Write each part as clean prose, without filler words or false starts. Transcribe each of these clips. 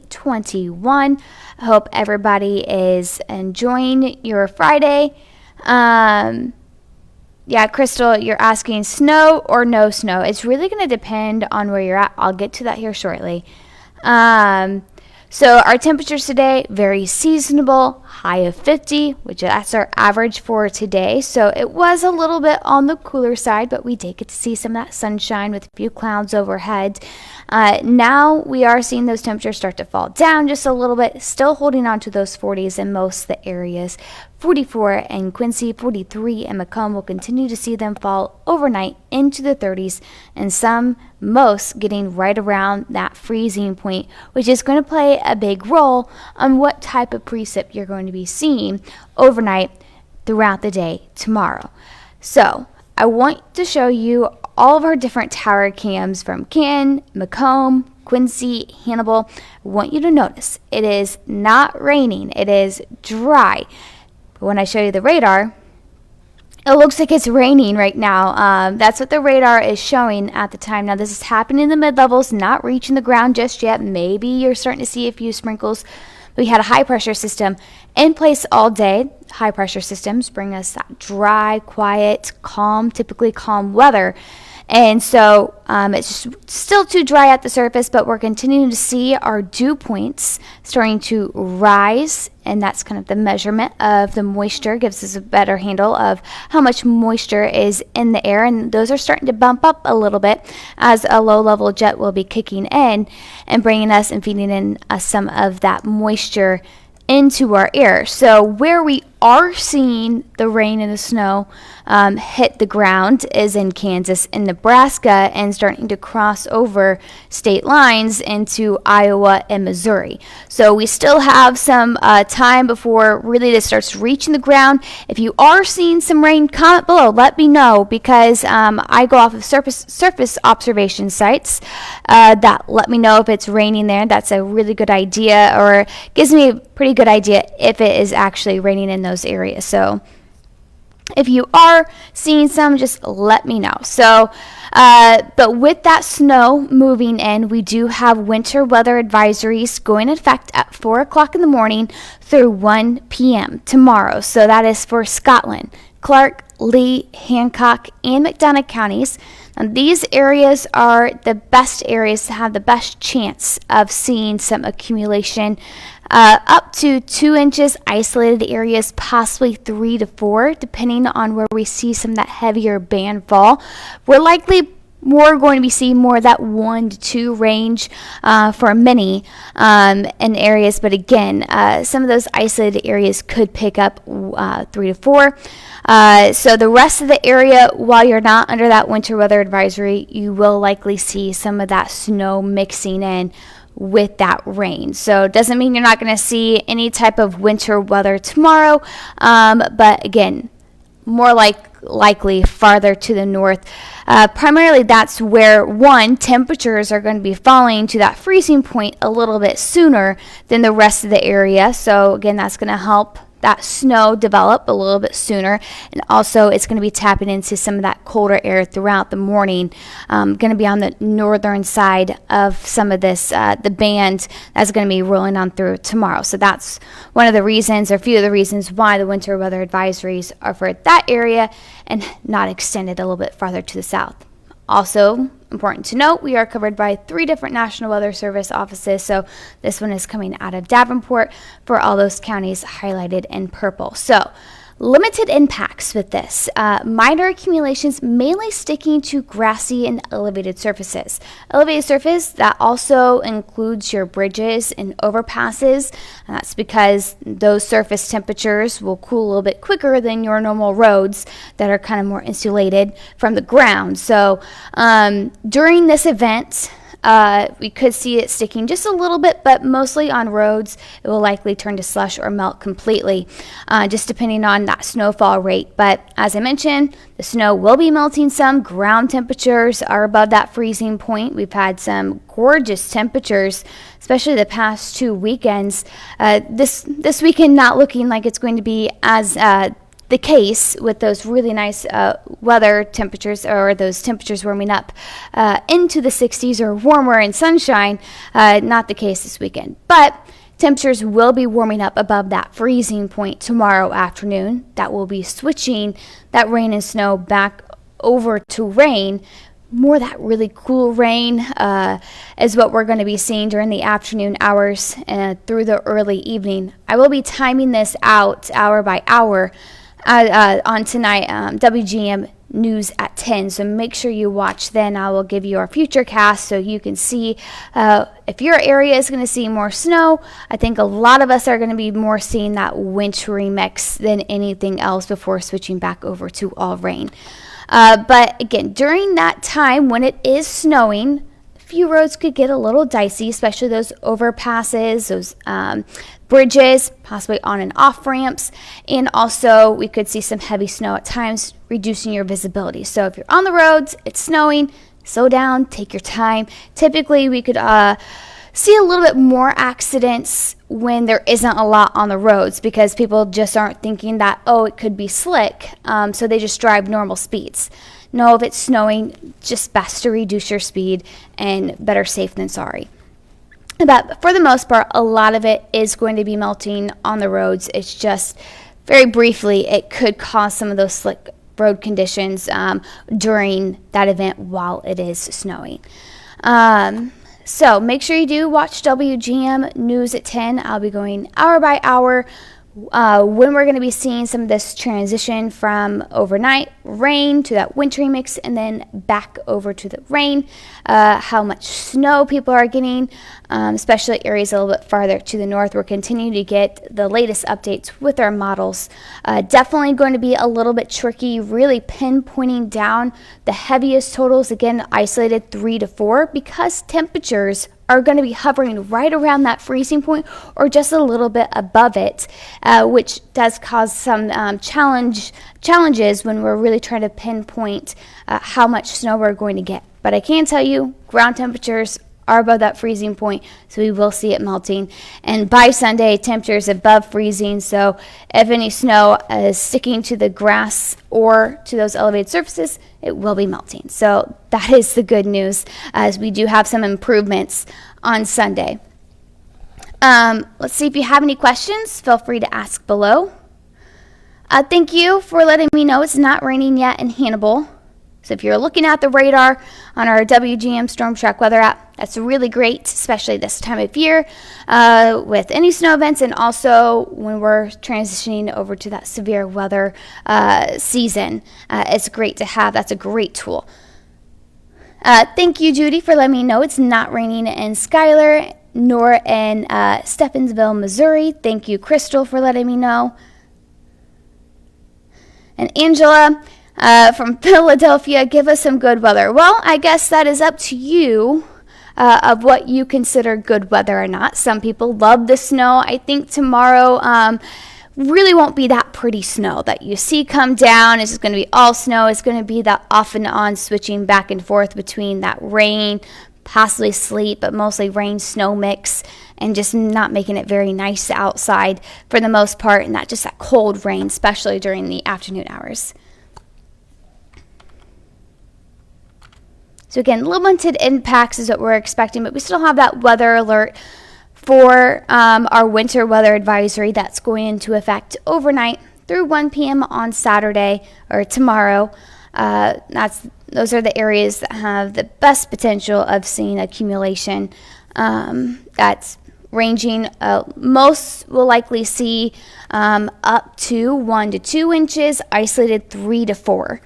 2021. I hope everybody is enjoying your Friday. Yeah, Crystal, you're asking snow or no snow. It's really going to depend on where you're at. I'll get to that here shortly. So our temperatures today, very seasonable, high of 50, which that's our average for today. So it was a little bit on the cooler side, but we did get to see some of that sunshine with a few clouds overhead. Now we are seeing those temperatures start to fall down just a little bit, still holding on to those 40s in most of the areas. 44 in Quincy, 43 in Macomb. We'll continue to see them fall overnight into the 30s, and most getting right around that freezing point, which is going to play a big role on what type of precip you're going to be seeing overnight throughout the day tomorrow. So I want to show you all of our different tower cams from Canton, Macomb, Quincy, Hannibal. I want you to notice it is not raining, it is dry. But when I show you the radar, it looks like it's raining right now. That's what the radar is showing at the time. Now, this is happening in the mid-levels, not reaching the ground just yet. Maybe you're starting to see a few sprinkles. We had a high-pressure system in place all day. High-pressure systems bring us that dry, quiet, calm, typically calm weather. And so it's just still too dry at the surface, but we're continuing to see our dew points starting to rise, and that's kind of the measurement of the moisture, gives us a better handle of how much moisture is in the air, and those are starting to bump up a little bit as a low-level jet will be kicking in and bringing us and feeding in some of that moisture into our air. So where we are seeing the rain and the snow hit the ground is in Kansas and Nebraska, and starting to cross over state lines into Iowa and Missouri. So we still have some time before really this starts reaching the ground. If you are seeing some rain, comment below, let me know, because I go off of surface observation sites that let me know if it's raining there. That's a really good idea, or gives me a pretty good idea if it is actually raining in those areas. So if you are seeing some, just let me know. So but with that snow moving in, we do have winter weather advisories going into effect at 4 o'clock in the morning through 1 p.m. tomorrow. So that is for Scotland, Clark, Lee, Hancock, and McDonough counties. And these areas are the best areas to have the best chance of seeing some accumulation, up to 2 inches, isolated areas, possibly 3 to 4, depending on where we see some of that heavier band fall. We're likely going to be seeing more of that 1 to 2 range for many in areas, but again, some of those isolated areas could pick up 3 to 4. So the rest of the area, while you're not under that winter weather advisory, you will likely see some of that snow mixing in with that rain. So it doesn't mean you're not going to see any type of winter weather tomorrow, but again, more likely farther to the north. Primarily that's where, temperatures are going to be falling to that freezing point a little bit sooner than the rest of the area. So again, that's going to help that snow develop a little bit sooner, and also it's going to be tapping into some of that colder air throughout the morning. Going to be on the northern side of some of this, the band that's going to be rolling on through tomorrow. So that's one of the reasons, or a few of the reasons, why the winter weather advisories are for that area and not extended a little bit farther to the south. Also, important to note, we are covered by 3 different National Weather Service offices, so this one is coming out of Davenport for all those counties highlighted in purple. So, limited impacts with this. Minor accumulations, mainly sticking to grassy and elevated surfaces. Elevated surface, that also includes your bridges and overpasses, and that's because those surface temperatures will cool a little bit quicker than your normal roads that are kind of more insulated from the ground. So during this event, we could see it sticking just a little bit, but mostly on roads, it will likely turn to slush or melt completely, just depending on that snowfall rate. But as I mentioned, the snow will be melting some. Ground temperatures are above that freezing point. We've had some gorgeous temperatures, especially the past 2 weekends. This weekend not looking like it's going to be as the case with those really nice weather temperatures, or those temperatures warming up into the 60s or warmer and sunshine. Not the case this weekend, but temperatures will be warming up above that freezing point tomorrow afternoon. That will be switching that rain and snow back over to rain. More that really cool rain is what we're going to be seeing during the afternoon hours through the early evening. I will be timing this out hour by hour on tonight, WGM News at 10. So make sure you watch then. I will give you our future cast so you can see if your area is going to see more snow. I think a lot of us are going to be more seeing that wintry mix than anything else before switching back over to all rain. But again, during that time when it is snowing, a few roads could get a little dicey, especially those overpasses, those bridges, possibly on and off ramps. And also we could see some heavy snow at times, reducing your visibility. So if you're on the roads, it's snowing, slow down, take your time. Typically we could see a little bit more accidents when there isn't a lot on the roads, because people just aren't thinking that, oh, it could be slick, so they just drive normal speeds. No, if it's snowing, just best to reduce your speed, and better safe than sorry. But for the most part, a lot of it is going to be melting on the roads. It's just very briefly, it could cause some of those slick road conditions during that event while it is snowing. So make sure you do watch WGM News at 10. I'll be going hour by hour when we're going to be seeing some of this transition from overnight rain to that wintry mix, and then back over to the rain, how much snow people are getting, especially areas a little bit farther to the north. We're continuing to get the latest updates with our models. Definitely going to be a little bit tricky, really pinpointing down the heaviest totals, again, isolated 3 to 4, because temperatures are going to be hovering right around that freezing point or just a little bit above it, which does cause some challenges when we're really trying to pinpoint how much snow we're going to get. But I can tell you, ground temperatures are above that freezing point, so we will see it melting. And by Sunday, temperatures above freezing, so if any snow is sticking to the grass or to those elevated surfaces, it will be melting. So that is the good news, as we do have some improvements on Sunday. Let's see if you have any questions. Feel free to ask below. Thank you for letting me know it's not raining yet in Hannibal. So if you're looking at the radar on our WGM Storm Track weather app, that's really great, especially this time of year with any snow events, and also when we're transitioning over to that severe weather season. It's great to have. That's a great tool. Thank you, Judy, for letting me know it's not raining in Schuyler nor in Stephenville, Missouri. Thank you, Crystal, for letting me know. And Angela from Philadelphia, give us some good weather. Well, I guess that is up to you of what you consider good weather or not. Some people love the snow. I think tomorrow really won't be that pretty snow that you see come down. It's just going to be all snow. It's going to be that off and on switching back and forth between that rain, possibly sleet, but mostly rain snow mix, and just not making it very nice outside for the most part, and not just that cold rain, especially during the afternoon hours. So again, limited impacts is what we're expecting, but we still have that weather alert for our winter weather advisory that's going into effect overnight through 1 p.m. on Saturday or tomorrow. Those are the areas that have the best potential of seeing accumulation. That's ranging, most will likely see up to 1 to 2 inches, isolated 3 to 4.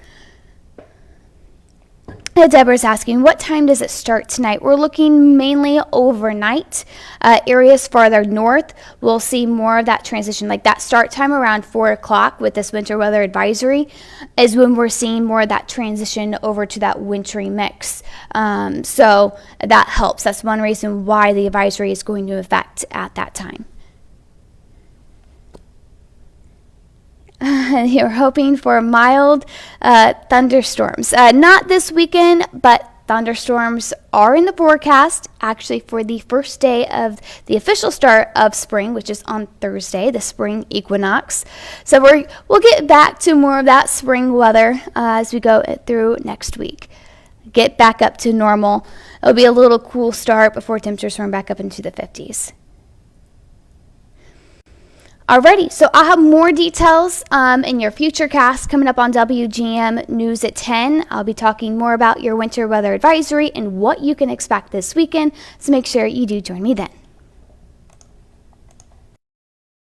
Deborah's asking, what time does it start tonight? We're looking mainly overnight. Areas farther north will see more of that transition, like that start time around 4 o'clock with this winter weather advisory is when we're seeing more of that transition over to that wintry mix. So that helps. That's one reason why the advisory is going to affect at that time. You're hoping for mild thunderstorms. Not this weekend, but Thunderstorms are in the forecast, actually, for the first day of the official start of spring, which is on Thursday, the spring equinox. So we'll get back to more of that spring weather as we go through next week. Get back up to normal. It'll be a little cool start before temperatures run back up into the 50s. Alrighty, so I'll have more details in your future cast coming up on WGM News at 10. I'll be talking more about your winter weather advisory and what you can expect this weekend, so make sure you do join me then.